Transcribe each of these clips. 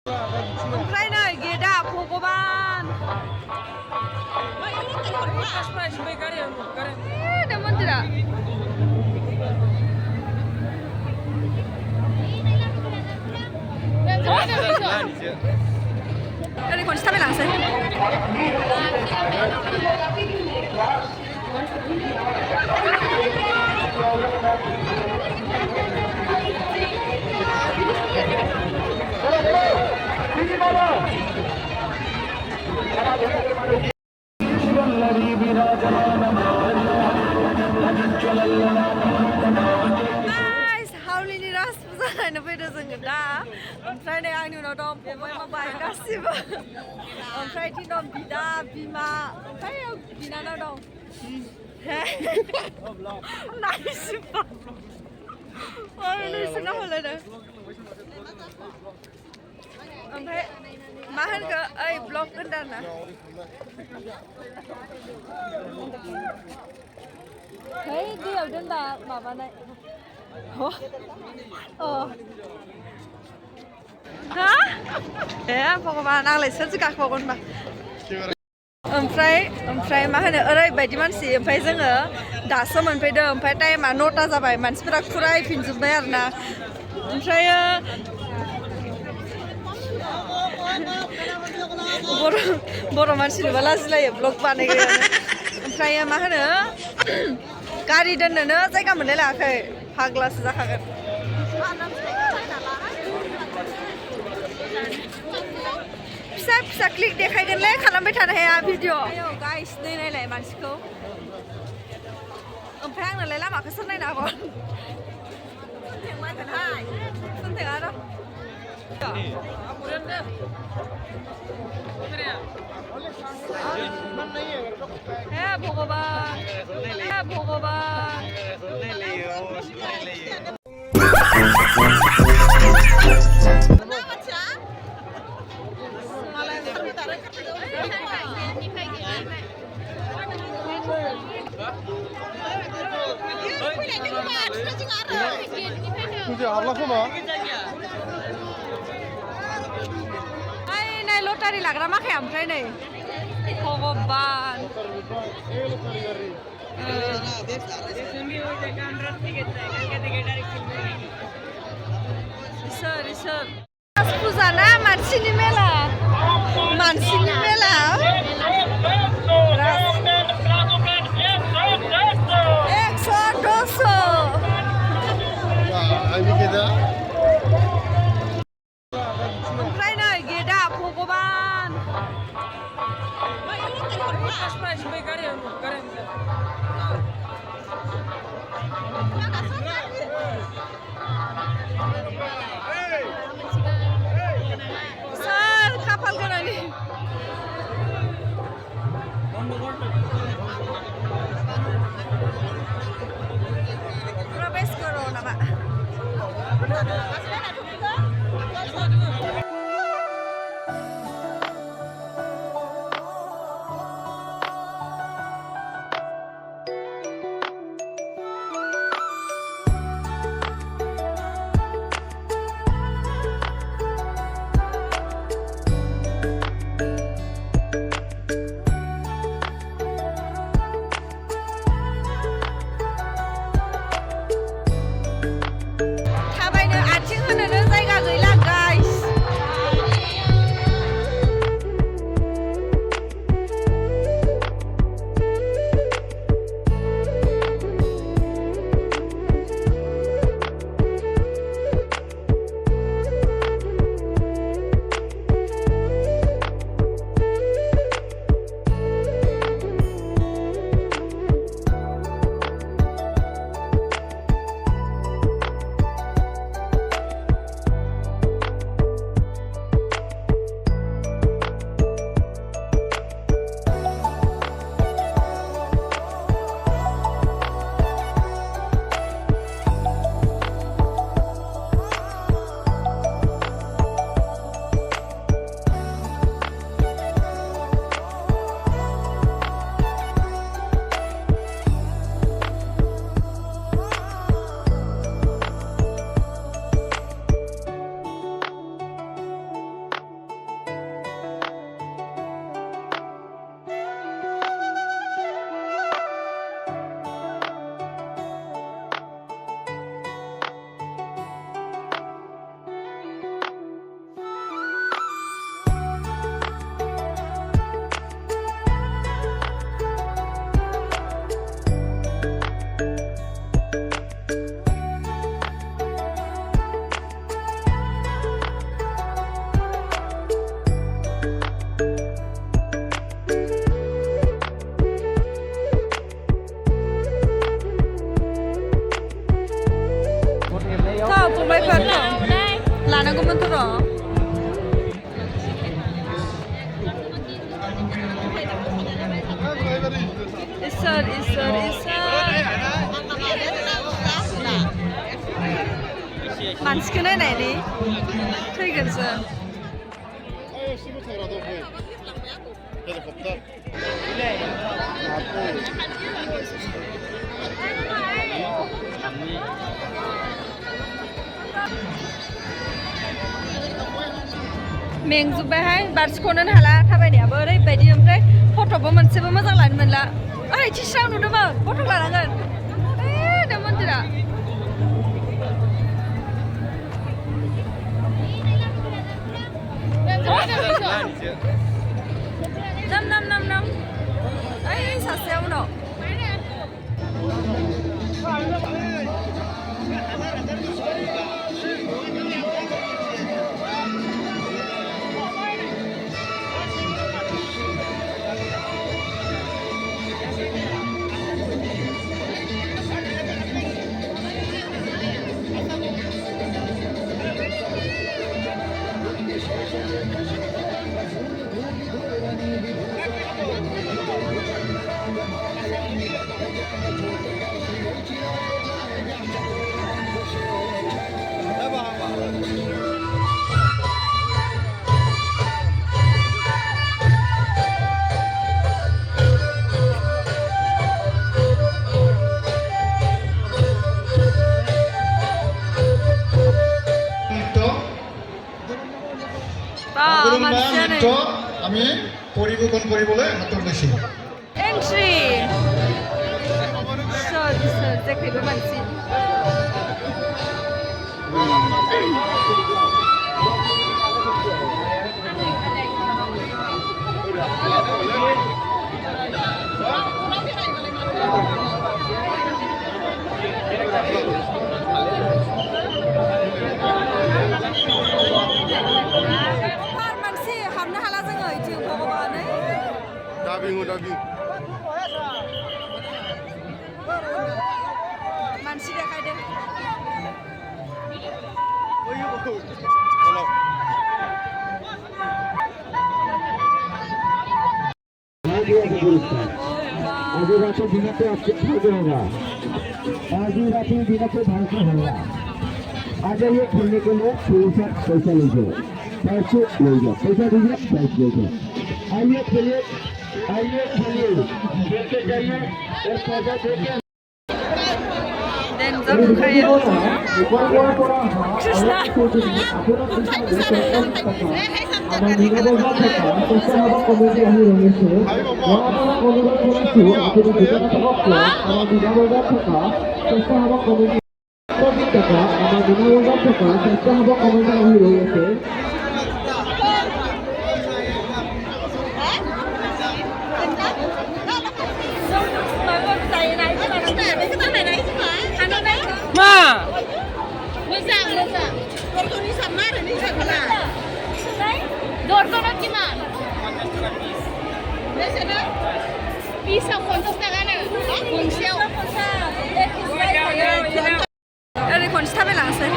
ओमफ्राय नै गेटआ भगबान दा मन्दिरा ओरै खनसे थाबायलांसै हावलिनि राज फुजा नायनो फैदों जोङो दा ओमफ्राय नै आंनि उनाव दं फंबाय माबाय गासिबो ओमफ्राय बिथिं दं बिदा बिमा ओमफ्राय बिनानाव दं नायसिबा नोंसोरना हलायदों ओमफ्राय मा होनखो ओइ ब्लग होनदों ना है दैयाव दोनबा माबानाय हा ए भगबान आंलाय सोरसो गाखोबावगोन होनबा ओमफ्राय मा होनो ओरैबायदि मानसि ओमफ्राय जोङो दासो मोनफैदों ओमफ्राय टाइमा 9टा जाबाय मानसिफोरा फुरायफिनजोब्बाय आरोना ओमफ्रायो बर' मानसि नुबा लाजिलायो ब्लग बानायग्रायानो ओमफ्रायो मा होनो गारि दोननोनो जायगा मोनलाय लायाखै फाग्लासो जाखागोन फिसा फिसा क्लिक देखायगोनलै खालामबाय थानो हाया भिडिअ गाइस दै नायलाय मानसिखौ ओमफ्राय आंनोलाय लामाखौ सोर नायनो हागोन सोंथेङा र' हे भगवान हे भगवान नाय लटारि लाग्रा माखाया ओमफ्राय नै भगबान इसोर फुजा ना मानसिनि मेला ओमफ्राय नै गेटआ भगबान सोर खाफाल गोनांनि प्रवेश करो नामा मानसिखौ नायनायनि थैगोनसो मेंजोब्बायहाय बारसिख'नो हाला थाबायनायाबो ओरैबायदि ओमफ्राय फट'बो मोनसेबो मोजां लानो मोनला ओइ थिस्रां नुदोंमोन फट' लानांगोन दा मन्दिरा नाम ओइ सासेया उनाव আমি পরিবেশন কৰিবলৈ হাতত লৈছো এন্ট্ৰি जेखैबो मानसि मानसि देखायदो आज रात दिन पे आपसे होगा आज रात दिन पे भाषण होगा आज ये खेलने के लिए पैसा लीजिए पैसे लीजिए पैसा दीजिए पैसे लीजिए आइए खेलिए देखे जाइए और पैसा देके Dortono gimana? Biasanya bisa kontak ओरै खनसे थाबायलांसै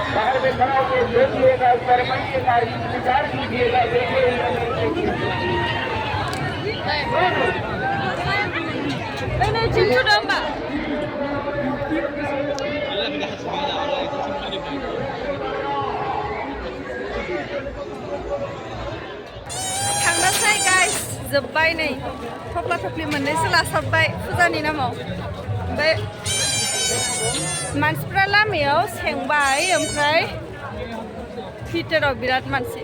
बाहर में खड़ा होकर देखिएगा शर्माइएगा इंतजार कीजिएगा देखिएगा ini cucu domba थांनोसै गाइस जोब्बाय नै थफ्ला थफ्लि मोननैसो लासाबबाय फुजानि नामाव ओमफ्राय मानसिफ्रा लामायाव सेंबाय ओमफ्राय भितराव बिराद मानसि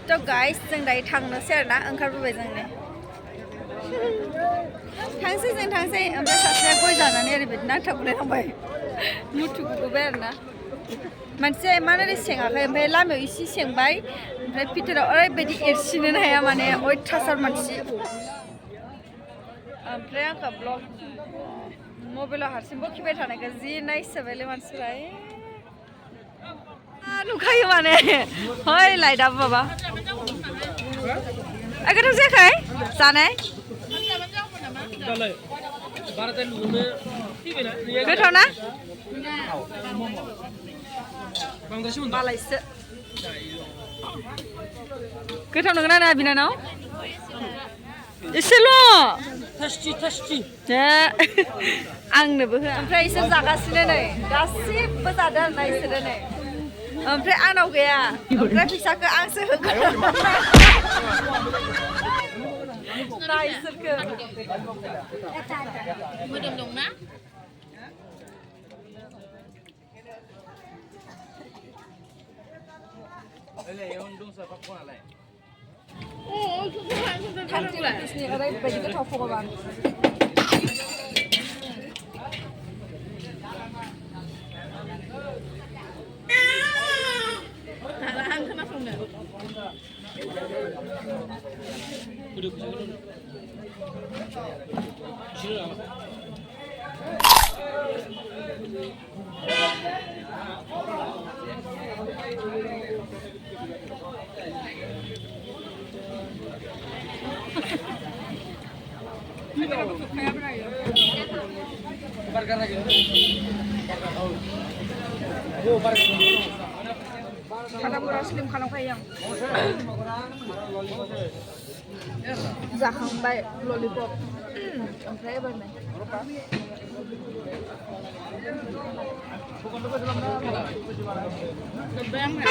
तो गाइस जों दायो थांनोसै आरोना ओंखारबोबाय जों नै थांसै ओमफ्राय सासेया गय जानानै ओरैबायदि नांथाबलायलांबाय मुथु गुगुबाय आरोना मानसिया इमान ओरै सेङाखै ओमफ्राय लामायाव इसे सेंबाय ओमफ्राय भितराव ओरैबायदि एरसिनोनो हाया माने अयथासार मानसि ओमफ्राय आंखौ ब्लग मबाइलाव हारसिं बखिबाय थानायखौ जि नायसोबायलै मानसिफ्रा नुखायो माने हय लाइटआबो माबा गोथाव जायाखै जानाय गोथाव ना मालायसो गोथाव नंगौना ना बिनानाव एसेल' आंनोबो हो ओमफ्राय इसोर जागासिनो नै गासिबो जादों आरोना इसोरो नै ओमफ्राय आंनाव गैया ओमफ्राय फैसाखौ आंसो होगोन ना इसोरखौ मोदोम दंना थांखिनि ओरैबायदि गोथाव भगबान आं खोनासंनो खालामग्रा स्लिम खालामखायो आं जाखांबाय ललिपप ओमफ्राय एबार नै जोब्बाय आंहा